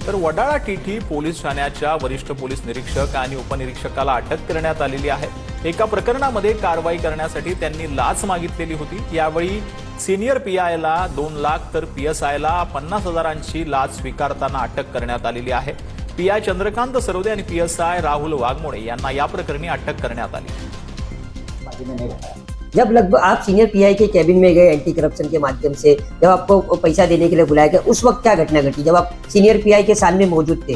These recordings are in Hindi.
तर वडाळा टिठी पोलीस ठाण्याच्या वरिष्ठ पोलीस निरीक्षक आणि उपनिरीक्षकाला अटक करण्यात आलेली आहे। एका प्रकरणामध्ये कारवाई करण्यासाठी त्यांनी लाच मागितलेली होती। यावेळी सिनियर पीआयला 2 लाख तर पीएसआयला 50,000ची लाच स्वीकारताना अटक करण्यात आलेली आहे। पीआय चंद्रकांत सरोदे आणि पीएसआय राहुल वाघमोडे यांना या प्रकरणी अटक करण्यात आली। जब लगभग आप सीनियर पीआई के कैबिन में गए एंटी करप्शन के माध्यम से, जब आपको पैसा देने के लिए बुलाया गया, उस वक्त क्या घटना घटी जब आप सीनियर पीआई के सामने मौजूद थे?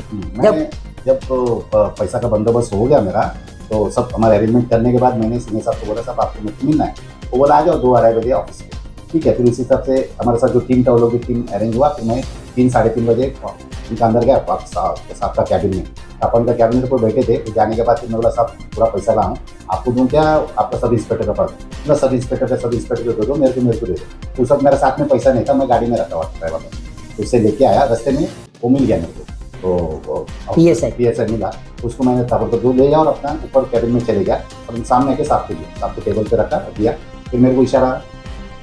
जब तो पैसा का बंदोबस्त हो गया मेरा, तो सब हमारे अरेंजमेंट करने के बाद मैंने सीनियर साहब को बोला, साहब आपको मुझे मिलना है। वो बोला आ जाओ 2-2:30 बजे ऑफिस में। ठीक है, फिर उसी हिसाब से हमारे साथ जो टीम था वो लोग की टीम अरेंज हुआ। फिर मैं 3-3:30 बजे उनका अंदर गया साहब का कैबिन में। अपन का कैबिन में कोई बैठे थे। फिर जाने के बाद फिर मैं बोला साहब पूरा पैसा लाऊं, आपको दूं क्या आपका सब इंस्पेक्टर का पद? सब इंस्पेक्टर को दे दो, मेरे को दे दो। तो सब मेरे साथ में पैसा नहीं था, मैं गाड़ी में रखा हुआ ड्राइवर में, तो उससे लेके आया। रास्ते में वो मिल गया मेरे को, तो पीएसआई मिला। उसको मैंने ताबड़तोड़ ले गया और अपना ऊपर कैबिन में चले गया और सामने आके साफ को टेबल पे रखा दिया। फिर मेरे को इशारा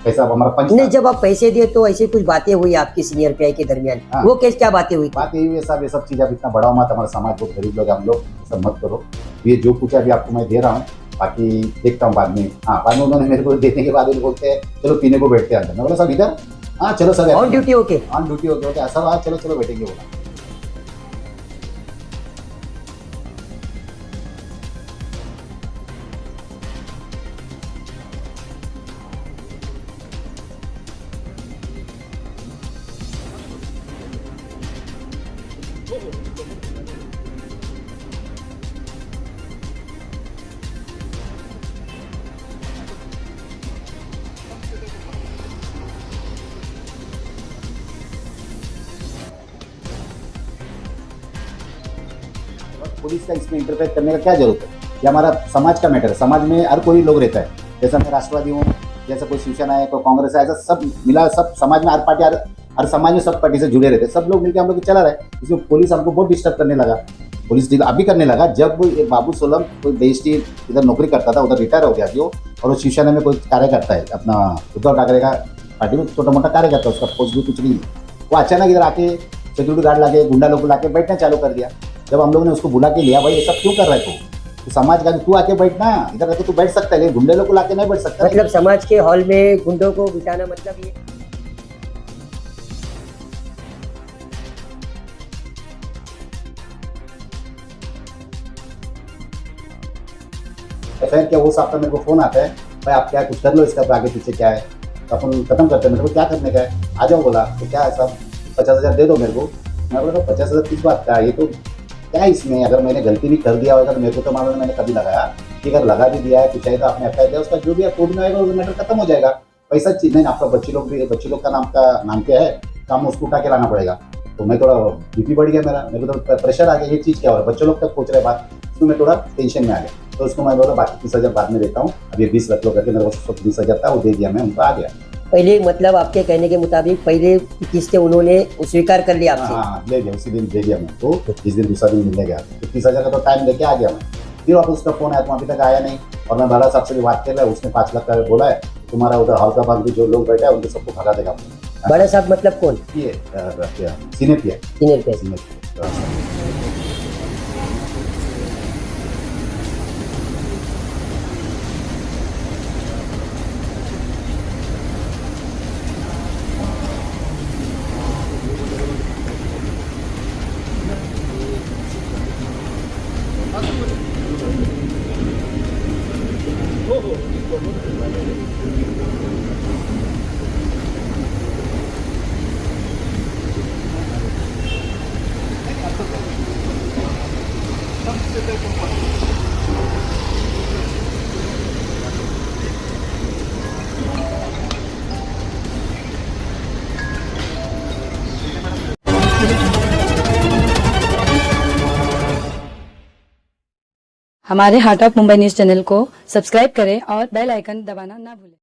पैसा हमारा पंच नहीं, जब आप पैसे दिए तो ऐसे कुछ बातें हुई आपकी सीनियर पीआई के दरमियान? हाँ। वो क्या बातें हुई? बात यही हुई साहब, ये सब चीज़ अब इतना बढ़ाओ मत, हमारा समाज बहुत गरीब लोग, हम लोग सब मत करो। ये जो कुछ अभी आपको मैं दे रहा हूँ, बाकी देखता हूँ बाद में। हाँ, बाद में उन्होंने मेरे को देने के बाद बोलते हैं चलो पीने को बैठते हैं अंदर। मैं बोला सब इधर, हाँ चलो सब ऑन ड्यूटी होके ऐसा चलो बैठेंगे। बोला पुलिस का इसमें इंटरफेयर करने का क्या जरूरत है? ये हमारा समाज का मैटर है। समाज में हर कोई लोग रहता है, जैसा मैं राष्ट्रवादी हूँ, जैसा कोई शिवसेना है, कोई कांग्रेस है, ऐसा सब मिला। सब समाज में हर पार्टी, हर समाज में सब पार्टी से जुड़े रहते हैं। सब लोग मिलकर हम लोग चला रहे। इसमें पुलिस हमको बहुत डिस्टर्ब करने लगा। पुलिस अभी करने लगा जब बाबू सोलम कोई बेस्टी इधर नौकरी करता था, उधर रिटायर हो गया जो, और वो शिवसेना में कोई कार्य करता है, अपना उद्धव ठाकरे का पार्टी में छोटा मोटा कार्य करता है, उसका पोस्ट भी कुछ नहीं। वो अचानक इधर आके सिक्योरिटी गार्ड लाके, गुंडा लोग लाके बैठना चालू कर दिया। जब हम लोगों ने उसको बुला के लिया, भाई ये सब क्यों कर रहा है तो समाज का तू आके बैठना, इधर तो तू बैठ सकता है, लेकिन गुंडे लोग को लाके नहीं बैठ सकता। मतलब समाज के हॉल में गुंडों को बिठाना, मतलब ये फिर क्या वो साहब का मेरे को फोन आता है, भाई आप क्या कुछ कर लो, इसका आगे पीछे क्या है, तो अपन खत्म करते हैं। मेरे को क्या करने का है, आ जाओ। बोला तो क्या है साहब 50,000 दे दो मेरे को। मैं बोला 50,000 किस बात का है, ये तो क्या है इसमें, अगर मैंने गलती भी कर दिया होगा तो मेरे को तो मालूम है, मैंने कभी लगाया कि अगर लगा भी दिया है कुछ है तो आपने एफआईआर दिया, उसका जो भी कोर्ट में आएगा वो मैटर खत्म हो जाएगा। पैसा चीज नहीं, आपका बच्चे लोग का नाम क्या है, काम उसको उठा के लाना पड़ेगा। तो मैं थोड़ा बीपी बढ़ गया मेरे को तो प्रेशर आ गया, ये चीज़ क्या हो रहा है, बच्चों लोग तक पहुँच रहे बात, इसमें मैं थोड़ा टेंशन में आ गया। तो उसको मैं बोला बाकी 30,000 बाद में देता हूँ, अब ये 20 रख लो करके मेरे को 20,000 था वो दे दिया, मैं उनको आ गया। पहले मतलब आपके कहने के मुताबिक पहले किस्तें उन्होंने स्वीकार कर लिया आपसे? हाँ, ले लिया, उसी दिन दे दिया मैं तो, जिस दिन दूसरा दिन मिलने गया तो 30,000 का तो टाइम लेके आ गया मैं। फिर वापस उसका फोन आया, तुम अभी तक आया नहीं, और मैं बड़ा साहब से भी बात कर रहा है, उसने 5 लाख का बोला है, तुम्हारा उधर हल्का भाग भी जो लोग बैठे हैं उनके सबको भगा देगा। बड़ा साहब मतलब कौन? ये सीनियर पीआई। हमारे heart of Mumbai news channel को सब्सक्राइब करें और बेल आइकन दबाना ना भूलें।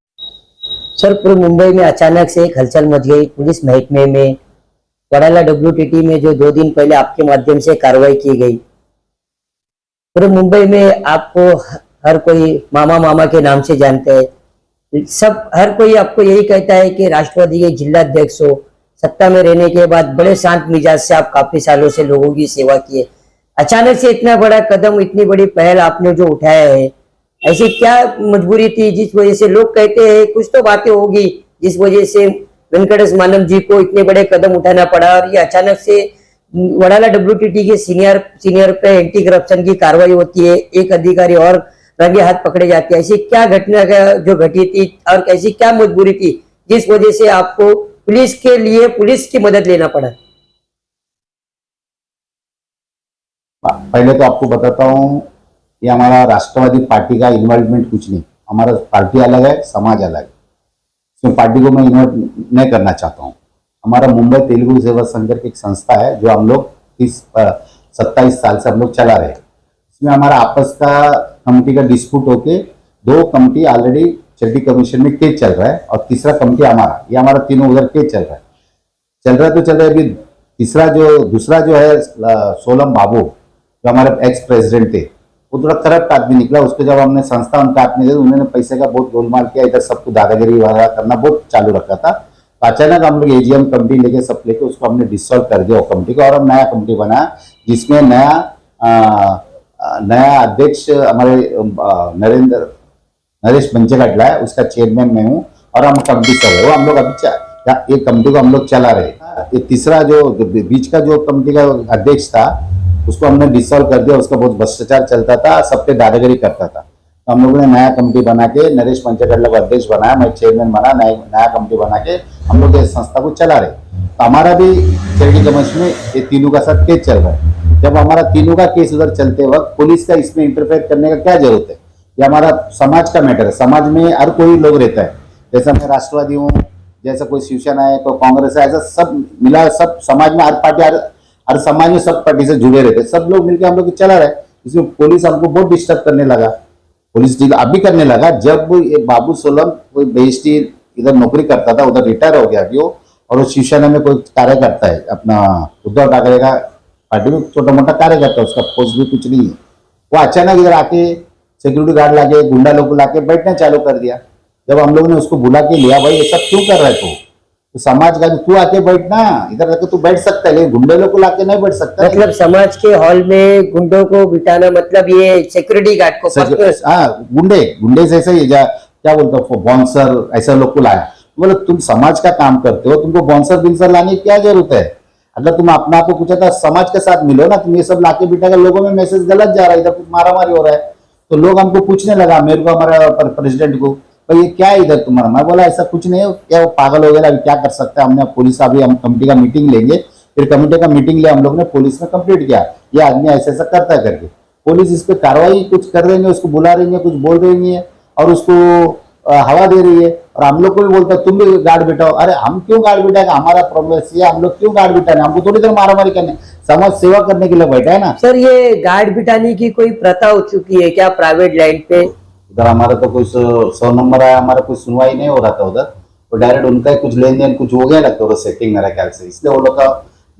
सर, पूरे मुंबई में अचानक से एक हलचल मच गई पुलिस महकमे में। वडाला WTT में जो 2 दिन पहले आपके माध्यम से कार्रवाई की गई, पूरे मुंबई में आपको हर कोई मामा के नाम से जानते हैं। सब हर कोई आपको यही कहता है कि राष्ट्रवादी के जिलाध्यक्ष हो, सत्ता में रहने के बाद बड़े शांत मिजाज से आप काफी सालों से लोगों की सेवा की है, अचानक से इतना बड़ा कदम, इतनी बड़ी पहल आपने जो उठाया है, ऐसी क्या मजबूरी थी जिस वजह से लोग कहते हैं कुछ तो बातें होगी जिस वजह से वेंकटेश मानव जी को इतने बड़े कदम उठाना पड़ा और ये अचानक से वडाला WTT के सीनियर पे एंटी करप्शन की कार्रवाई होती है, एक अधिकारी और रंगे हाथ पकड़े जाते हैं। ऐसी क्या घटना जो घटी थी और ऐसी क्या मजबूरी थी जिस वजह से आपको पुलिस के लिए पुलिस की मदद लेना पड़ा? पहले तो आपको बताता हूँ, ये हमारा राष्ट्रवादी पार्टी का इन्वॉल्वमेंट कुछ नहीं, हमारा पार्टी अलग है, समाज अलग है, इसमें पार्टी को मैं इन्वॉल्व नहीं करना चाहता हूँ। हमारा मुंबई तेलुगु सेवा संघ की एक संस्था है जो हम लोग 27 साल से हम लोग चला रहे हैं। इसमें हमारा आपस का कमेटी का डिस्प्यूट होके 2 कमेटी ऑलरेडी चड्डी कमीशन में केस चल रहा है और तीसरा कमेटी हमारा, ये हमारा तीनों उधर केस चल रहा है तो चल रहा है। अभी दूसरा जो है सोलम बाबू जो हमारे एक्स प्रेसिडेंट थे, वो थोड़ा करप्ट आदमी निकला। उसको जब हमने संस्था उनका हाथ में, उन्होंने पैसे का बहुत गोलमाल किया, इधर सबको दादागिरी वाला करना बहुत चालू रखा था। तो अचानक हम लोग AGM कमेटी लेके सब लेके उसको हमने डिसॉल्व कर दिया वो कमेटी को, और हम नया कमेटी बनाया जिसमें नया अध्यक्ष हमारे नरेश पंचगटला है, उसका चेयरमैन मैं हूँ और हम कमेटी सब है वो हम लोग अभी एक कमेटी को हम लोग चला रहे। ये तीसरा जो बीच का जो कमेटी का अध्यक्ष था उसको हमने डिसॉल्व कर दिया, उसका बहुत भ्रष्टाचार चलता था, सब पे दादागिरी करता था। तो हम लोगों ने नया कमेटी बना के नरेश पंचगटला को अध्यक्ष बनाया, मैं चेयरमैन बना, नया कमेटी बना के हम लोग इस संस्था को चला रहे। तो हमारा भी चड्डी कमीशन में ये तीनों का साथ केस चल रहा है। जब हमारा तीनों का केस उधर चलते वक्त पुलिस का इसमें इंटरफेयर करने का क्या जरूरत है? ये हमारा समाज का मैटर है, समाज में हर कोई लोग रहता है, जैसा मैं राष्ट्रवादी हूँ, जैसा कोई शिवसेना है, कोई कांग्रेस है, ऐसा सब मिला, सब समाज में हर पार्टी, हर समाज में सब पार्टी से जुड़े रहते, सब लोग मिलकर हम लोग चला रहे। इसमें पुलिस हमको बहुत डिस्टर्ब करने लगा, पुलिस डील अभी करने लगा। जब ये बाबू सोलम कोई बेइज्जती इधर नौकरी करता था, उधर रिटायर हो गया अभी वो, और वो शिवसेना में कोई कार्य करता है, अपना उद्धव ठाकरे का पार्टी में छोटा मोटा कार्य करता है, उसका पोस्ट भी कुछ नहीं है। वो अचानक इधर आके सिक्योरिटी गार्ड लाके, गुंडा लोग को लाके बैठना चालू कर दिया। जब हम लोग ने उसको बुला के लिया, भाई ये सब क्यों कर रहा है तो समाज का तू आके बैठना, इधर आके तू बैठ सकता है, लेकिन गुंडे लोग को लाके नहीं बैठ सकता। मतलब समाज के हॉल में गुंडों को बिठाना, मतलब ये सिक्योरिटी गार्ड को, हाँ गुंडे जैसे ही क्या बोलते हो, बाउंसर ऐसा लोग को लाया। बोले तुम समाज का काम करते हो, तुमको बाउंसर बिंसर लाने की क्या जरूरत है? अगर तुम अपना आपको कुछ आता समाज के साथ मिलो ना, तुम ये सब लाके बिठा कर, लोगों में मैसेज गलत जा रहा है, इधर कुछ मारामारी हो रहा है। तो लोग हमको पूछने लगा, मेरे को, हमारा प्रेसिडेंट को, भाई ये क्या है इधर तुम्हारा? मैं बोला ऐसा कुछ नहीं है, क्या वो पागल हो गया, अभी क्या कर सकता है? हमने पुलिस, अभी हम कमेटी का मीटिंग लेंगे, फिर कमेटी का मीटिंग लिया हम लोग ने, पुलिस में कंप्लीट किया ये आदमी ऐसा ऐसा करता है करके। पुलिस इस पे कार्रवाई कुछ कर रही है, उसको बुला रही है, कुछ बोल रही है और उसको हवा दे रही है, और हम लोग को भी बोलता है तुम भी गार्ड बिठाओ। अरे हम क्यों गार्ड बिठाएगा? हमारा प्रॉब्लम है, हम लोग क्यों गार्ड बिठाने? हमको थोड़ी देर मारामारी करने, समाज सेवा करने के लिए बैठा है ना। सर ये गार्ड बिठाने की कोई प्रथा हो चुकी है क्या प्राइवेट लैंड पे? उधर हमारा तो कोई 100 नंबर आया, हमारा कोई सुनवाई नहीं हो रहा था उधर, तो डायरेक्ट उनका ही कुछ लेन देन कुछ हो गया लगता है सेटिंग मेरा ख्याल से। इसलिए वो लोग का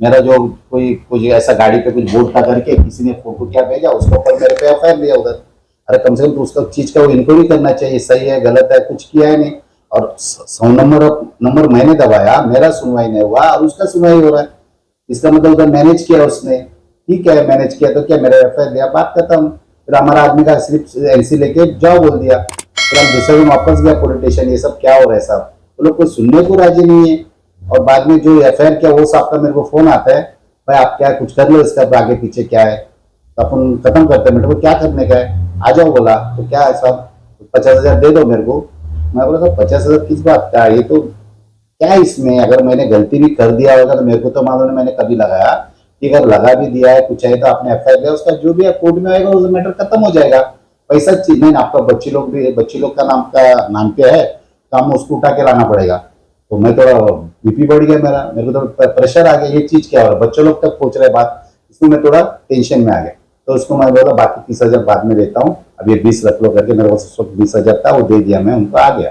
मेरा जो कोई कुछ ऐसा गाड़ी पे कुछ बोर्ड का करके किसी ने फोटो क्या भेजा, उसके ऊपर मेरे पे FIR दिया उधर। अरे कम से कम तो उसका चीज का वो इंक्वायरी करना चाहिए, सही है गलत है, कुछ किया है नहीं। और 100 नंबर मैंने दबाया, मेरा सुनवाई नहीं हुआ और उसका सुनवाई हो रहा है। इसका मतलब उधर मैनेज किया उसने, ठीक है मैनेज किया तो क्या, मेरा FIR दिया, बात खत्म। फिर हमारा आदमी का सिर्फ LC लेके जाओ बोल दिया, फिर हम दूसरे दिन वापस गया पुलिस स्टेशन। ये सब क्या हो रहा है साहब? वो लोग कोई सुनने को राजी नहीं है। और बाद में जो FIR किया वो साहब का मेरे को फोन आता है, भाई आप क्या कुछ कर लो इसका आगे पीछे क्या है, तो अपन खत्म करते हैं। मेरे को क्या करने का है, आ जाओ बोला। तो क्या है साहब 50,000 दे दो मेरे को। मैं बोला साहब 50,000 किस बात का, ये तो क्या है इसमें? अगर मैंने गलती भी कर दिया होगा तो मेरे को तो मालूम नहीं, मैंने कभी लगाया कि अगर लगा भी दिया है कुछ है तो आपने FIR दिया, उसका जो भी कोर्ट में आएगा उस मैटर खत्म हो जाएगा। पैसा चीज नहीं, आपका बच्ची लोग का नाम पे है, काम उसको उठा के लाना पड़ेगा। तो मैं थोड़ा BP बढ़ गया मेरे को तो प्रेशर आ गया, ये चीज क्या हो रहा है, बच्चों लोग तक पहुंच रहे बात, इसमें मैं थोड़ा टेंशन में आ गया। तो उसको मैं बोला बाकी 30,000 बाद में देता हूँ, अब ये 20 रख लो करके, मेरे को 20,000 था वो दे दिया, मैं उनको आ गया।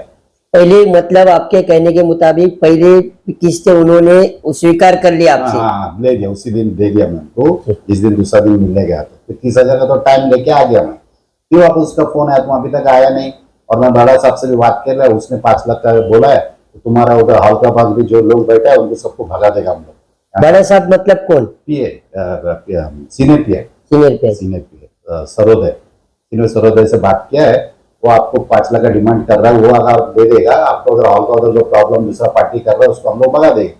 पहले मतलब आपके कहने के मुताबिक पहले किस्तें उन्होंने स्वीकार कर लिया आपसे? हाँ ले गया, उसी दिन दे दिया मैं उनको, जिस दिन दूसरा दिन मिलने गया तो 30,000 का तो टाइम लेके आ गया मैं। फिर वापस उसका फोन आया, तुम अभी तक आया नहीं, और मैं बड़ा साहब से भी बात कर रहा है, उसने 5 लाख का बोला है, तो तुम्हारा उधर हॉल का भाग भी जो लोग बैठा है उनको सबको भगा देगा हम लोग। बड़ा साहब मतलब कौन? पीए, सीनियर पीए, सीनियर पे? सीनियर पीए सरोदय, सीनियर सरोदय से बात किया है, वो आपको 5 लाख का डिमांड कर रहा है, वो अगर दे देगा आपको, उधर हॉल का उधर जो प्रॉब्लम दूसरा पार्टी कर रहा है उसको हम लोग भगा देंगे।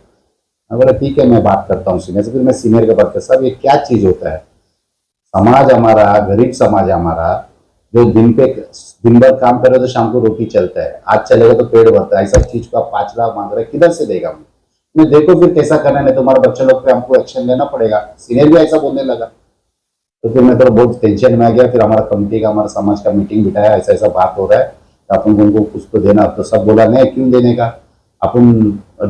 मैं बोला ठीक है, मैं बात करता हूँ सीनियर से। फिर मैं सीनियर के बात कर, साहब ये क्या चीज होता है? समाज हमारा गरीब समाज हमारा, जो दिन भर काम कर रहे तो शाम को रोटी चलता है, आज चलेगा तो पेट भरता है, ऐसा चीज को आप 5 लाख मांग रहे हैं, किधर से देगा? मैं देखो फिर कैसा करना है, तुम्हारे बच्चे लोग पे हमको एक्शन लेना पड़ेगा। सीनियर भी ऐसा बोलने लगा, तो फिर मैं तो बहुत टेंशन में आ गया। फिर हमारा कमेटी का, हमारा समाज का मीटिंग बिठाया, ऐसा ऐसा बात हो रहा है, तो अपन उनको कुछ तो देना। तो सब बोला नहीं, क्यों देने का, अपन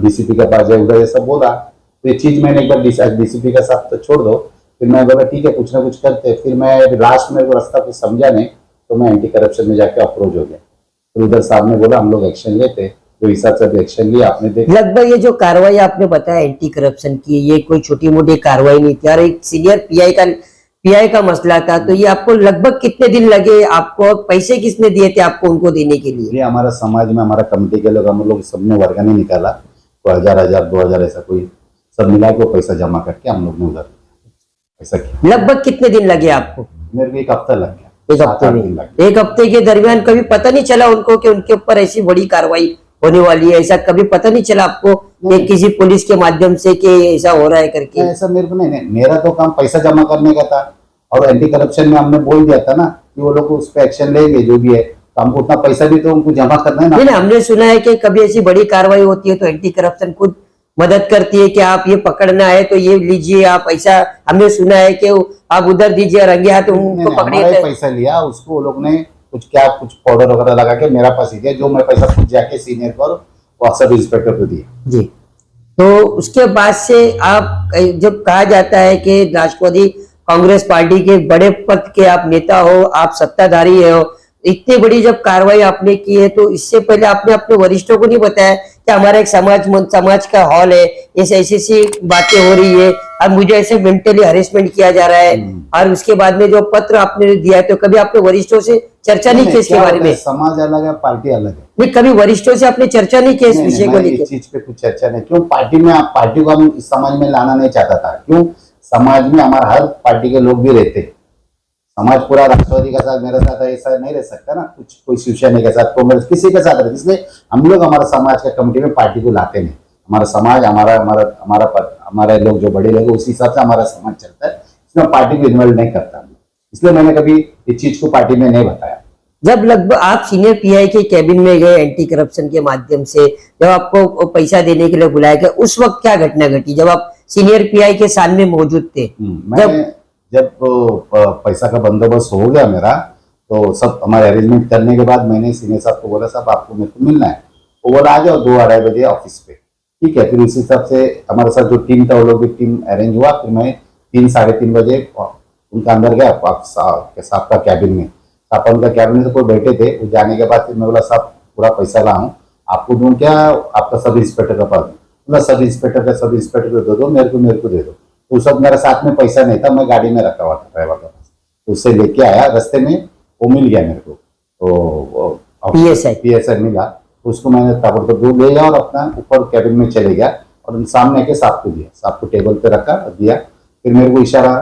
डीसीपी के पास जाए, उधर ये सब बोला। तो ये चीज मैंने एक बार डीसीपी का साथ तो छोड़ दो, फिर मैं बोला ठीक है कुछ ना कुछ करते। फिर मैं लास्ट में रास्ता कुछ समझा नहीं, तो मैं एंटी करप्शन में जाके अप्रोच हो गया। फिर उधर साहब ने बोला हम लोग एक्शन लेते, जो हिसाब से एक्शन लिया आपने देखा। लगभग ये जो कार्रवाई आपने बताया एंटी करप्शन की, ये कोई छोटी मोटी कार्रवाई नहीं थी और एक सीनियर पीआई का मसला था, तो ये आपको लगभग कितने दिन लगे? आपको पैसे किसने दिए थे आपको उनको देने के लिए? ये हमारा समाज में हमारा कमेटी के लोग, हम लोग सबने वर्गनी निकाला, तो 1000 2000 ऐसा कोई सब मिला के पैसा जमा करके हम लोग ने उधर ऐसा किया। लगभग कितने दिन लगे आपको? मेरे को 1 हफ्ता लग गया। एक हफ्ते 7-8 में? दिन लग गए। 1 हफ्ते के दरमियान कभी पता नहीं चला उनको कि उनके ऊपर ऐसी बड़ी कार्रवाई होने वाली है? ऐसा कभी पता नहीं चला आपको कि किसी पुलिस के माध्यम से कि ऐसा हो रहा है करके? ऐसा मेरे को नहीं, मेरा तो काम पैसा जमा करने का था, और एंटी करप्शन में हमने बोल दिया था ना कि वो लोग उस पर एक्शन लेंगे जो भी है, तो हमको उतना पैसा भी तो उनको जमा करना है ना। नहीं, हमने सुना है कि कभी ऐसी बड़ी कार्रवाई होती है तो एंटी करप्शन खुद मदद करती है कि आप ये पकड़ना है तो ये लीजिए आप, ऐसा हमने सुना है कि आप उधर दीजिए रंगे हाथ उनको हमारा ही पकड़िए। पैसा लिया, उसको वो लोग ने कुछ पाउडर वगैरह लगा के मेरा पास ही दिया, जो मैं पैसा खुद जाके सीनियर को और सब इंस्पेक्टर को दिया। जी, तो उसके बाद से आप जब कहा जाता है कि राष्ट्रवादी कांग्रेस पार्टी के बड़े पद के आप नेता हो, आप सत्ताधारी हो, इतनी बड़ी जब कार्रवाई आपने की है, तो इससे पहले आपने अपने वरिष्ठों को नहीं बताया कि हमारा एक समाज का हॉल है, ऐसी ऐसी बातें हो रही है, अब मुझे ऐसे मेंटली हरेसमेंट किया जा रहा है, और उसके बाद में जो पत्र आपने दिया है, तो कभी आपने वरिष्ठों से चर्चा नहीं की इसके बारे में? समाज अलग है, पार्टी अलग है। नहीं, कभी वरिष्ठों से आपने चर्चा नहीं की इस विषय को लेकर? इस चीज पे कुछ चर्चा नहीं। क्यों पार्टी को हम इस समाज में लाना नहीं चाहता था। क्यों? समाज में हमारा हर पार्टी के लोग भी रहते, समाज पूरा राष्ट्रवादी के साथ मेरे साथ ऐसा नहीं रह सकता ना, कुछ कोई शिवसेना के साथ कांग्रेस किसी के साथ रहते, इसलिए हम लोग हमारा समाज का कमेटी में पार्टी को लाते नहीं। हमारा समाज हमारे लोग जो बड़े लोग उसी हिसाब से हमारा समाज चलता है, इसमें पार्टी को इन्वॉल्व नहीं करता, इसलिए मैंने कभी इस चीज को पार्टी में नहीं बताया। जब लगभग आप सीनियर पीआई के कैबिन में गए एंटी करप्शन के माध्यम से, जब आपको पैसा देने के लिए बुलाया गया, उस वक्त क्या घटना घटी जब आप सीनियर पीआई के सामने मौजूद थे? जब पैसा का बंदोबस्त हो गया मेरा, तो सब हमारे अरेंजमेंट करने के बाद मैंने सीनियर साहब को बोला, साहब आपको मेरे को मिलना है। वो बोला आ जाओ 2-2:30 बजे ऑफिस पे। ठीक है, फिर उसी हिसाब से हमारे साथ जो टीम था वो लोग भी टीम अरेंज हुआ। फिर मैं 3-3:30 बजे उनका अंदर गया साहब का कैबिन में। साहब उनका कैबिन में तो कोई बैठे थे, वो जाने के बाद फिर मैं बोला साहब पूरा पैसा ला हूँ, आपको दूं क्या? आपका सब इंस्पेक्टर का पास। बोला सब इंस्पेक्टर को दे दो, मेरे को दे दो। तो सब मेरे साथ में पैसा नहीं था, मैं गाड़ी में रखा हुआ था ड्राइवर का पास, तो उससे लेके आया। रास्ते में वो मिल गया मेरे को, तो पीएसआई मिला, उसको मैंने ताबड़तोड़ दूर ले गया और अपना ऊपर कैबिन में चले गया और सामने आके साहब को दिया, साहब को टेबल पे रखा दिया। फिर मेरे को इशारा,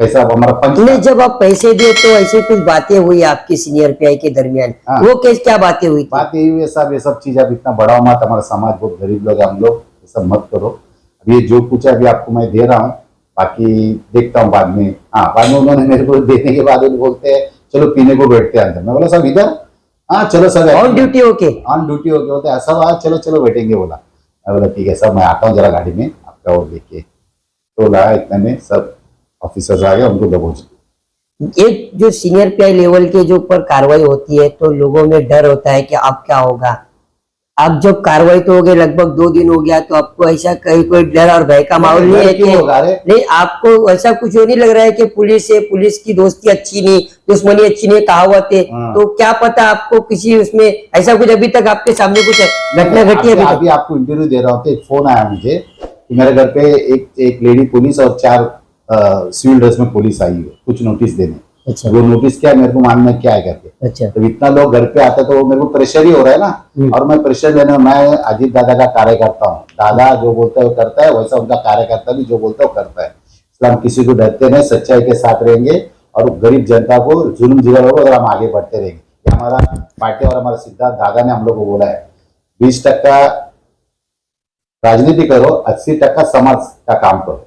पैसा हमारा पंच नहीं, जब आप पैसे दिए तो ऐसी कुछ बातें हुई आपकी सीनियर पीआई के दरमियान? हाँ। वो क्या बातें हुई? बात यही हुई है ये सब चीज अब इतना बड़ा मत, हमारा समाज बहुत गरीब लोग है, हम लोग ये सब मत करो। अभी जो कुछ है अभी आपको मैं दे रहा हूँ, बाकी देखता हूँ बाद में। हाँ, बाद में उन्होंने मेरे को देने के बाद बोलते हैं चलो पीने को बैठते हैं अंदर। मैं बोला सब इधर, हाँ चलो सब ऑन ड्यूटी होके होते हैं सब, चलो बैठेंगे। बोला, मैं बोला ठीक है सब, मैं आता हूँ जरा गाड़ी में आपका और देख के। तो लाया, इतने में सब ऑफिसर्स आ गए, उनको दबोच। एक जो सीनियर पीआई लेवल के जो ऊपर कार्रवाई होती है तो लोगों में डर होता है कि अब क्या होगा। अब जब कार्रवाई तो हो गई, लगभग 2 दिन हो गया, तो आपको ऐसा कहीं कोई डर और भय का माहौल नहीं है कि नहीं? आपको ऐसा कुछ नहीं लग रहा है कि पुलिस है, पुलिस की दोस्ती अच्छी नहीं, दुश्मनी अच्छी नहीं, कहावत है, तो क्या पता आपको किसी उसमें ऐसा कुछ अभी तक आपके सामने कुछ घटना घटी है? अभी आपको इंटरव्यू दे रहा हूँ तो एक फोन आया मुझे कि मेरे घर पे एक लेडी पुलिस और 4 सिविल ड्रेस में पुलिस आई है कुछ नोटिस देने। अच्छा वो नोटिस किया मेरे को मालूम है क्या है करके। अच्छा तो इतना लोग घर पे आते तो मेरे को प्रेशर ही हो रहा है ना। और मैं प्रेशर लेना, मैं अजीत दादा का कार्यकर्ता हूँ। दादा जो बोलता है वो करता है, वैसा उनका कार्यकर्ता भी जो बोलता है वो करता है। इसलिए हम किसी को डरते नहीं, सच्चाई के साथ रहेंगे और गरीब जनता को जुल्म जिगर होगा और हम आगे बढ़ते रहेंगे। ये हमारा पार्टी और हमारा सिद्धार्थ दादा ने हम लोग को बोला है, 20% राजनीति करो, 80% समाज का काम करो।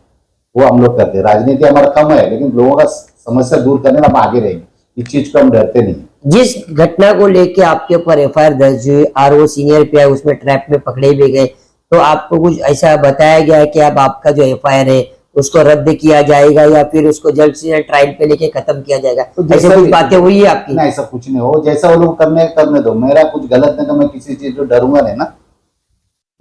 वो हम लोग करते हैं। राजनीति हमारा कम है लेकिन लोगों का समस्या दूर करने में हम आगे रहेंगे। इस चीज को हम डरते नहीं। जिस घटना को लेके आपके ऊपर एफआईआर दर्ज हुई और वो सीनियर पीआई उसमें ट्रैप में पकड़े भी गए, तो आपको कुछ ऐसा बताया गया है कि अब आपका जो एफआईआर है उसको रद्द किया जाएगा या फिर उसको जल्द से जल्द ट्रायल पे लेके खत्म किया जाएगा? तो ऐसे कुछ बातें हुई है आपकी? नहीं, ऐसा कुछ नहीं हो। जैसा वो लोग करने दो। मेरा कुछ गलत नहीं तो मैं किसी चीज को डरूंगा नहीं ना।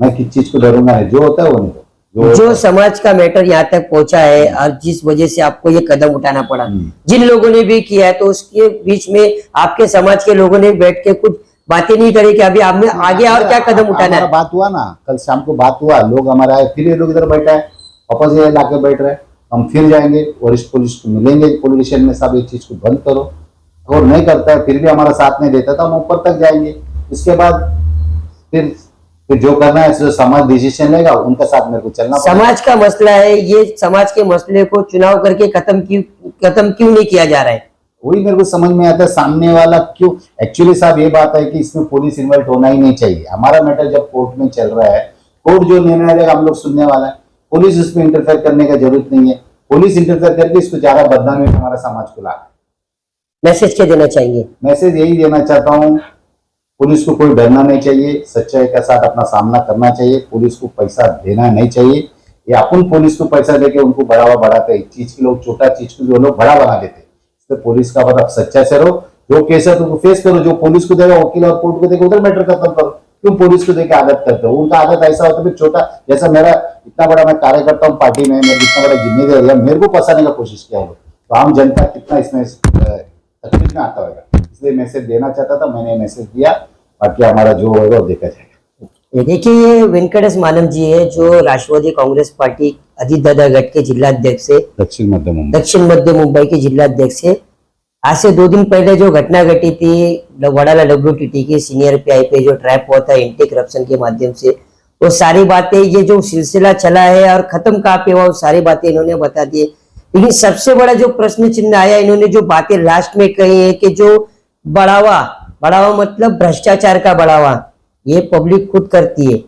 मैं किस चीज को डरूंगा नहीं, जो होता है वो नहीं हो। जो समाज का मैटर यहाँ तक पहुंचा है और जिस वजह से आपको ये कदम उठाना पड़ा, जिन लोगों ने भी किया है, तो उसके बीच में आपके समाज के लोगों ने बैठ के कुछ बातें नहीं करी कि अभी आपने आगे और क्या कदम उठाना है? बात हुआ ना, कल शाम को बात हुआ, लोग हमारे आए, फिर ये लोग इधर बैठा है, वापस ये लाके बैठ रहे हैं। हम फिर जाएंगे, वरिष्ठ पुलिस को मिलेंगे, पुलिस स्टेशन में, सब ये चीज को बंद करो। और नहीं करता है, फिर भी हमारा साथ नहीं देता, तो हम ऊपर तक जाएंगे। इसके बाद फिर जो करना है, जो समाज डिसीजन लेगा उनका साथ मेरे को चलना पड़ेगा। समाज का मसला है, ये समाज के मसले को चुनाव करके खत्म क्यों नहीं किया जा रहा है? वही मेरे को समझ में आता है, सामने वाला क्यों। एक्चुअली साहब ये बात है कि इसमें पुलिस इन्वॉल्व होना ही नहीं चाहिए। हमारा मैटर जब कोर्ट में चल रहा है, कोर्ट जो निर्णय लेगा हम लोग सुनने वाला है। पुलिस उसमें इंटरफेयर करने का जरूरत नहीं है। पुलिस इंटरफेयर करके इसको ज्यादा बदनामी में हमारा समाज को ला। मैसेज क्या देना चाहेंगे? मैसेज यही देना चाहता हूँ, पुलिस को कोई डरना नहीं चाहिए, सच्चाई के साथ अपना सामना करना चाहिए। पुलिस को पैसा देना नहीं चाहिए। ये अपन पुलिस को पैसा देके उनको बढ़ावा बढ़ाते हैं। चीज की लोग छोटा चीज को जो लोग बड़ा बना देते हैं। इसलिए पुलिस का मतलब सच्चा से रहो, जो केस है तो फेस करो। जो पुलिस को देगा, वकील और कोर्ट को देगा, उधर मैटर खत्म करो। क्यों पुलिस को देके आदत करते हो? उनका आदत ऐसा होता है छोटा, जैसा मेरा इतना बड़ा मैं कार्यकर्ता हूँ पार्टी में, मेरी इतना बड़ा जिम्मेदारी है, मेरे को फंसाने का कोशिश किया हो तो आम जनता कितना इसमें तकलीफ में आता होगा। इसलिए मैसेज देना चाहता था, मैंने मैसेज दिया। बाकी हमारा जो होगा वो देखा जाएगा। देखिए, ये वेंकटेश मानव जी है जो राष्ट्रवादी कांग्रेस पार्टी अजीत दादा गट के जिलाध्यक्ष है, दक्षिण मध्य मुंबई के जिलाध्यक्ष है। आज से 2 दिन पहले जो घटना घटी थी वडाला WTT की सीनियर पीआई पे जो ट्रैप हुआ था एंटी करप्शन के माध्यम से, वो सारी बातें, ये जो सिलसिला चला है और खत्म कहाँ पे हुआ, वो सारी बातें इन्होंने बता दी। लेकिन सबसे बड़ा जो प्रश्न चिन्ह आया, इन्होंने जो बातें लास्ट में कही है कि जो बढ़ावा मतलब भ्रष्टाचार का बढ़ावा, ये पब्लिक खुद करती है।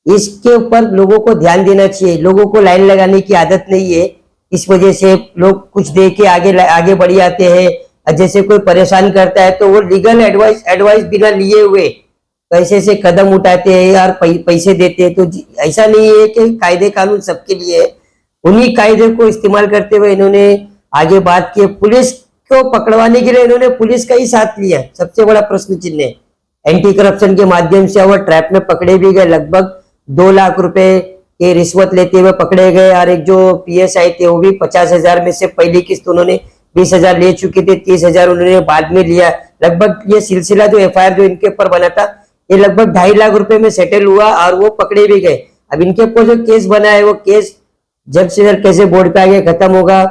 इसके ऊपर लोगों को ध्यान देना चाहिए। लोगों को लाइन लगाने की आदत नहीं है, इस वजह से लोग कुछ दे के आगे बढ़ जाते हैं। जैसे कोई परेशान करता है तो वो लीगल एडवाइस बिना लिए हुए पैसे से कदम उठाते हैं यार, पैसे देते हैं। तो ऐसा नहीं है कि कायदे कानून सबके लिए है। उन्हीं कायदे को इस्तेमाल करते हुए इन्होंने आगे बात की। पुलिस को पकड़वाने के लिए इन्होंने पुलिस का ही साथ लिया, सबसे बड़ा प्रश्न चिन्ह है। एंटी करप्शन के माध्यम से वो ट्रैप में पकड़े भी गए। लगभग 2 लाख रुपए के रिश्वत लेते हुए पकड़े गए। और एक जो PSI थे वो भी 50,000 में से पहली किस्त उन्होंने 20,000 ले चुके थे, 30,000 उन्होंने बाद में लिया। लगभग ये सिलसिला जो FIR जो इनके ऊपर बना था, ये लगभग 2.5 लाख रुपए में सेटल हुआ और वो पकड़े भी गए। अब इनके ऊपर जो केस बना है, वो केस जल्द से जल्द कैसे बोर्ड पे आगे खत्म होगा,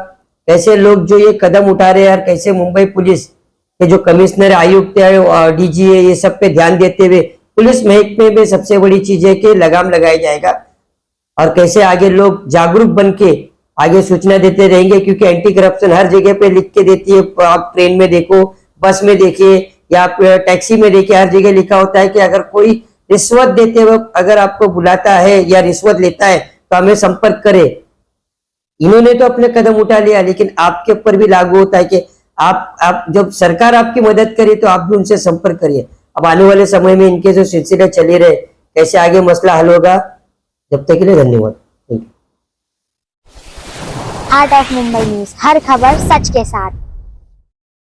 कैसे लोग जो ये कदम उठा रहे हैं और कैसे मुंबई पुलिस के जो कमिश्नर, आयुक्त है, DG है, ये सब पे ध्यान देते हुए पुलिस महकमे में सबसे बड़ी चीज है कि लगाम लगाया जाएगा। और कैसे आगे लोग जागरूक बन के आगे सूचना देते रहेंगे, क्योंकि एंटी करप्शन हर जगह पे लिख के देती है। आप ट्रेन में देखो, बस में देखिए या टैक्सी में देखिए, हर जगह लिखा होता है कि अगर कोई रिश्वत देते वक्त अगर आपको बुलाता है या रिश्वत लेता है तो हमें संपर्क करें। इन्होंने तो अपने कदम उठा लिया, लेकिन आपके ऊपर भी लागू होता है कि आप जब सरकार आपकी मदद करे तो आप भी उनसे संपर्क करिए। अब आने वाले समय में इनके जो सिलसिले चले रहे, कैसे आगे मसला हल होगा। जब तक के लिए धन्यवाद। आर्ट ऑफ मुंबई न्यूज, हर खबर सच के साथ।